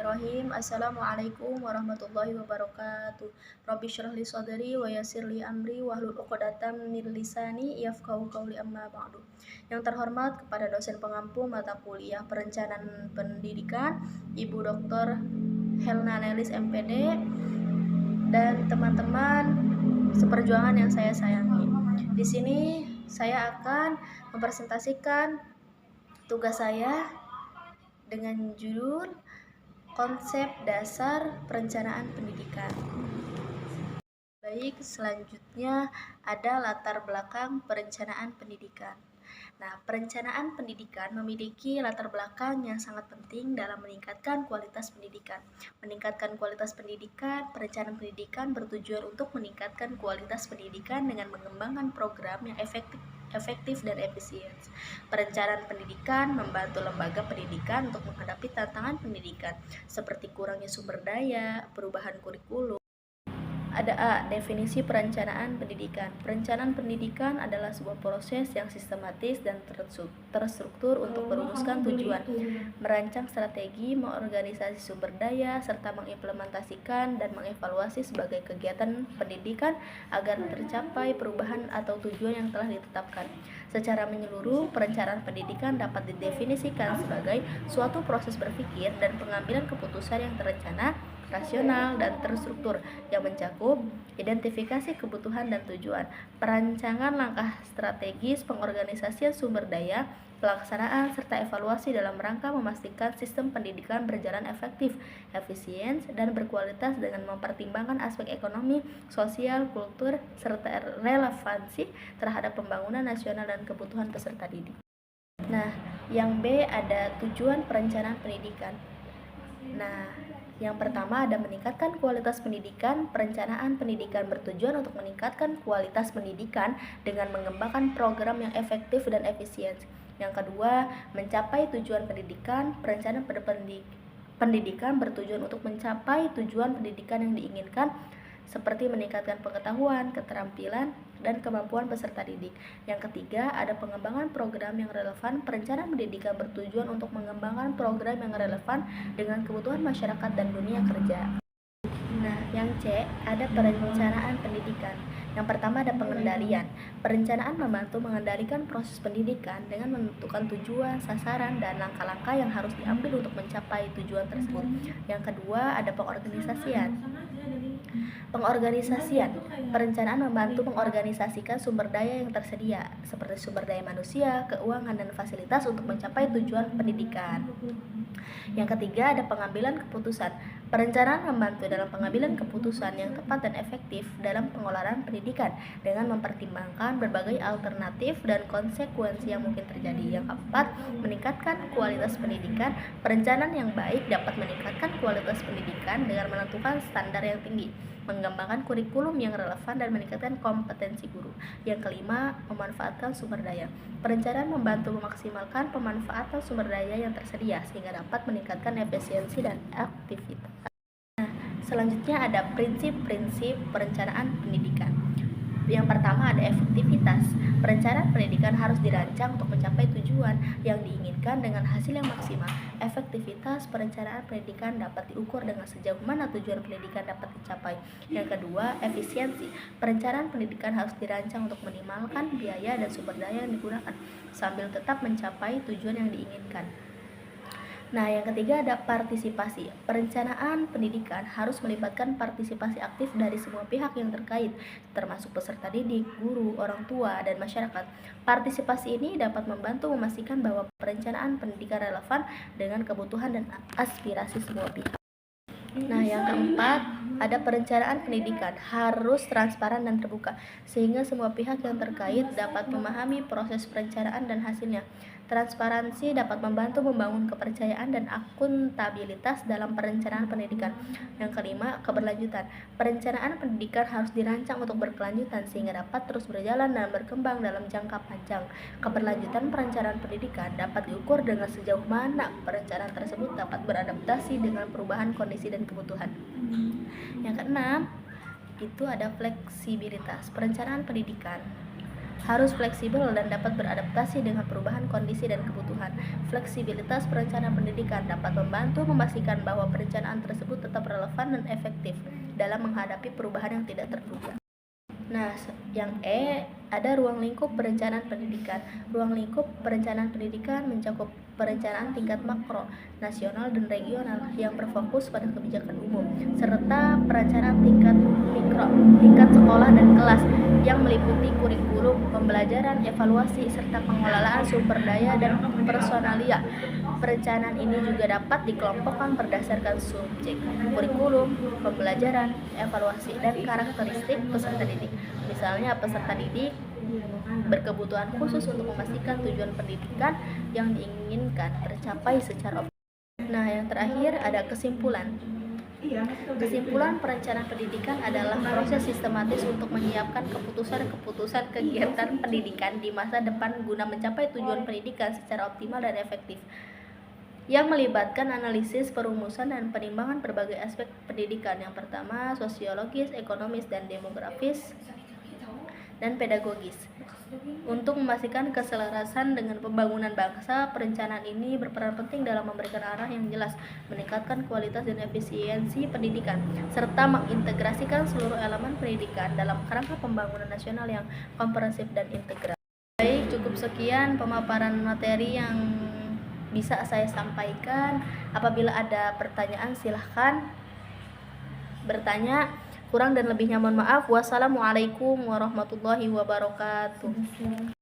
Bismillahirrahmanirrahim. Assalamualaikum warahmatullahi wabarakatuh. Rabbi shrah li sadri wa yassir li amri wahlul 'uqdatam min lisani yafqahu qawli amma ba'du. Yang terhormat kepada dosen pengampu mata kuliah Perencanaan Pendidikan, Ibu Dr. Helna Nelis MPD, dan teman-teman seperjuangan yang saya sayangi. Di sini saya akan mempresentasikan tugas saya dengan judul Konsep Dasar Perencanaan Pendidikan. Baik, selanjutnya ada latar belakang perencanaan pendidikan. Nah, perencanaan pendidikan memiliki latar belakang yang sangat penting dalam meningkatkan kualitas pendidikan. Meningkatkan kualitas pendidikan, perencanaan pendidikan bertujuan untuk meningkatkan kualitas pendidikan dengan mengembangkan program yang efektif dan efisien. Perencanaan pendidikan membantu lembaga pendidikan untuk menghadapi tantangan pendidikan seperti kurangnya sumber daya, perubahan kurikulum. Ada definisi perencanaan pendidikan. Perencanaan pendidikan adalah sebuah proses yang sistematis dan terstruktur untuk merumuskan tujuan, merancang strategi, mengorganisasi sumber daya, serta mengimplementasikan dan mengevaluasi sebagai kegiatan pendidikan agar tercapai perubahan atau tujuan yang telah ditetapkan. Secara menyeluruh, perencanaan pendidikan dapat didefinisikan sebagai suatu proses berpikir dan pengambilan keputusan yang terencana, rasional, dan terstruktur yang mencakup identifikasi kebutuhan dan tujuan, perancangan langkah strategis, pengorganisasian sumber daya, pelaksanaan, serta evaluasi dalam rangka memastikan sistem pendidikan berjalan efektif, efisien, dan berkualitas dengan mempertimbangkan aspek ekonomi, sosial, kultur, serta relevansi terhadap pembangunan nasional dan kebutuhan peserta didik. Nah, yang B ada tujuan perencanaan pendidikan. Nah, yang pertama ada meningkatkan kualitas pendidikan. Perencanaan pendidikan bertujuan untuk meningkatkan kualitas pendidikan dengan mengembangkan program yang efektif dan efisien. Yang kedua, mencapai tujuan pendidikan. Perencanaan pendidikan bertujuan untuk mencapai tujuan pendidikan yang diinginkan, seperti meningkatkan pengetahuan, keterampilan, dan kemampuan peserta didik. Yang ketiga, ada pengembangan program yang relevan. Perencanaan pendidikan bertujuan untuk mengembangkan program yang relevan dengan kebutuhan masyarakat dan dunia kerja. Nah, yang C, ada perencanaan pendidikan. Yang pertama ada pengendalian. Perencanaan membantu mengendalikan proses pendidikan dengan menentukan tujuan, sasaran, dan langkah-langkah yang harus diambil untuk mencapai tujuan tersebut. Yang kedua ada pengorganisasian. Perencanaan membantu mengorganisasikan sumber daya yang tersedia, seperti sumber daya manusia, keuangan, dan fasilitas untuk mencapai tujuan pendidikan. Yang ketiga ada pengambilan keputusan. Perencanaan membantu dalam pengambilan keputusan yang tepat dan efektif dalam pengelolaan pendidikan dengan mempertimbangkan berbagai alternatif dan konsekuensi yang mungkin terjadi. Yang keempat, meningkatkan kualitas pendidikan. Perencanaan yang baik dapat meningkatkan kualitas pendidikan dengan menentukan standar yang tinggi, mengembangkan kurikulum yang relevan, dan meningkatkan kompetensi guru. Yang kelima, memanfaatkan sumber daya. Perencanaan membantu memaksimalkan pemanfaatan sumber daya yang tersedia sehingga dapat meningkatkan efisiensi dan aktivitas. Nah, selanjutnya ada prinsip-prinsip perencanaan pendidikan. Yang pertama ada efektivitas. Perencanaan pendidikan harus dirancang untuk mencapai tujuan yang diinginkan dengan hasil yang maksimal. Efektivitas perencanaan pendidikan dapat diukur dengan sejauh mana tujuan pendidikan dapat dicapai. Yang kedua, efisiensi. Perencanaan pendidikan harus dirancang untuk meminimalkan biaya dan sumber daya yang digunakan sambil tetap mencapai tujuan yang diinginkan. Nah, yang ketiga ada partisipasi. Perencanaan pendidikan harus melibatkan partisipasi aktif dari semua pihak yang terkait, termasuk peserta didik, guru, orang tua, dan masyarakat. Partisipasi ini dapat membantu memastikan bahwa perencanaan pendidikan relevan dengan kebutuhan dan aspirasi semua pihak. Nah, yang keempat, ada perencanaan pendidikan harus transparan dan terbuka, sehingga semua pihak yang terkait dapat memahami proses perencanaan dan hasilnya. Transparansi dapat membantu membangun kepercayaan dan akuntabilitas dalam perencanaan pendidikan. Yang kelima, keberlanjutan. Perencanaan pendidikan harus dirancang untuk berkelanjutan sehingga dapat terus berjalan dan berkembang dalam jangka panjang. Keberlanjutan perencanaan pendidikan dapat diukur dengan sejauh mana perencanaan tersebut dapat beradaptasi dengan perubahan kondisi dan kebutuhan. Yang keenam, itu ada fleksibilitas. Perencanaan pendidikan harus fleksibel dan dapat beradaptasi dengan perubahan kondisi dan kebutuhan. Fleksibilitas perencanaan pendidikan dapat membantu memastikan bahwa perencanaan tersebut tetap relevan dan efektif dalam menghadapi perubahan yang tidak terduga. Nah, yang ada ruang lingkup perencanaan pendidikan. Ruang lingkup perencanaan pendidikan mencakup perencanaan tingkat makro, nasional, dan regional yang berfokus pada kebijakan umum, serta perencanaan tingkat mikro, tingkat sekolah dan kelas yang meliputi kurikulum, pembelajaran, evaluasi, serta pengelolaan sumber daya dan personalia. Perencanaan ini juga dapat dikelompokkan berdasarkan subjek, kurikulum, pembelajaran, evaluasi, dan karakteristik peserta didik. Misalnya, peserta didik berkebutuhan khusus untuk memastikan tujuan pendidikan yang diinginkan tercapai secara optimal. Nah, yang terakhir ada kesimpulan. Kesimpulan perencanaan pendidikan adalah proses sistematis untuk menyiapkan keputusan-keputusan kegiatan pendidikan di masa depan guna mencapai tujuan pendidikan secara optimal dan efektif, yang melibatkan analisis, perumusan, dan penimbangan berbagai aspek pendidikan. Yang pertama, sosiologis, ekonomis, dan demografis, dan pedagogis. Untuk memastikan keselarasan dengan pembangunan bangsa, perencanaan ini berperan penting dalam memberikan arah yang jelas, meningkatkan kualitas dan efisiensi pendidikan, serta mengintegrasikan seluruh elemen pendidikan dalam kerangka pembangunan nasional yang komprehensif dan integral. Baik, cukup sekian pemaparan materi yang bisa saya sampaikan. Apabila ada pertanyaan silahkan bertanya. Kurang dan lebihnya mohon maaf. Wassalamualaikum warahmatullahi wabarakatuh.